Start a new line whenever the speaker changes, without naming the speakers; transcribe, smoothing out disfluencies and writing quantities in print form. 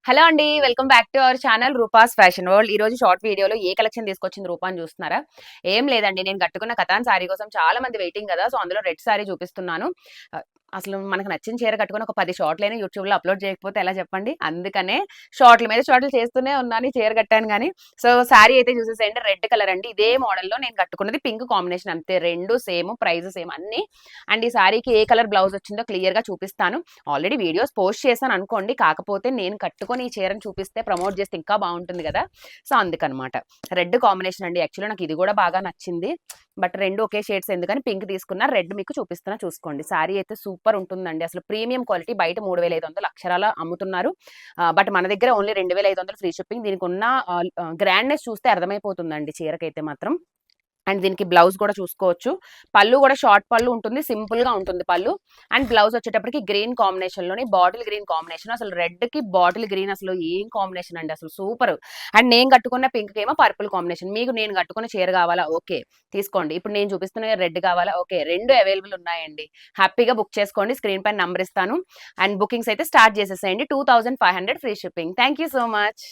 Hello అండి. Welcome back to our channel Rupa's fashion world. ఈ రోజు షార్ట్ వీడియోలో ఏ కలెక్షన్ తీసుకొచ్చింది రూపా అని చూస్తున్నారా? ఏం లేదండి. నేను కట్టుకున్న కతాన్ సారీ కోసం చాలా మంది వెయిటింగ్ కదా! సో, అందులో రెడ్ సారీ చూపిస్తున్నాను. అసలు మనకు నచ్చిన చీర కట్టుకొని ఒక 10 షార్ట్‌లైనా యూట్యూబ్‌లో అప్‌లోడ్ చేయకపోతే ఎలా చెప్పండి? అందుకనే షార్ట్‌ల మీద షార్ట్‌లు చేస్తూనే ఉన్నాను. ఈ చీర కట్టాను గానీ. సో, సారీ అయితే చూసేసేయండి. రెడ్ కలర్ అండి. ఇదే మోడల్‌లో నేను కట్టుకున్నది పింక్ కాంబినేషన్ అంతే. 2 సేమ్, ప్రైస్ సేమ్ అన్నీ. అండ్ ఈ సారీకి ఏ కలర్ బ్లౌజ్ వచ్చిందో క్లియర్‌గా చూపిస్తాను. ఆల్రెడీ వీడియోస్ పోస్ట్ చేశాను అనుకోండి. కాకపోతే నేను కట్టుకొని ఈ చీరను చూపిస్తే ప్రమోట్ చేస్తే ఇంకా బాగుంటుంది కదా! సో, అందుకనమాట. రెడ్ కాంబినేషన్ అండి. యాక్చువల్‌గా నాకు ఇది కూడా బాగా నచ్చింది. బట్ 2 ఒకే షేడ్స్ ఎందుకని పింక్ తీసుకున్నా. రెడ్ మీకు చూపిస్తున్నా చూసుకోండి. సారీ అయితే సూపర్ ఉంటుందండి. అసలు ప్రీమియం క్వాలిటీ బయట 3500 అక్షరాల అమ్ముతున్నారు. బట్ మన దగ్గర ఓన్లీ 2500 ఫ్రీ షిప్పింగ్. దీనికి ఉన్న గ్రాండ్‌నెస్ చూస్తే అర్థమైపోతుందండి చీరకైతే మాత్రం. అండ్ దీనికి బ్లౌజ్ కూడా చూసుకోవచ్చు. పళ్ళు కూడా షార్ట్ పళ్ళు ఉంటుంది. సింపుల్‌గా ఉంటుంది పళ్ళు. అండ్ బ్లౌజ్ వచ్చేటప్పటికి గ్రీన్ కాంబినేషన్‌లోని బాటిల్ గ్రీన్ కాంబినేషన్. అసలు రెడ్‌కి బాటిల్ గ్రీన్ అసలు ఏం కాంబినేషన్ అండి అసలు సూపర్. అండ్ నేను కట్టుకున్న పింక్‌కేమో పర్పుల్ కాంబినేషన్. మీకు నేను కట్టుకున్న చీర కావాలా? ఓకే. తీసుకోండి. ఇప్పుడు నేను చూపిస్తున్న రెడ్ కావాలా? ఓకే. 2 అవైలబుల్ ఉన్నాయండి. హ్యాపీగా బుక్ చేసుకోండి. స్క్రీన్ పైన నంబర్ ఇస్తాను. అండ్ బుకింగ్స్ అయితే స్టార్ట్ చేసేసేయండి. 2500 free shipping. Thank you so much.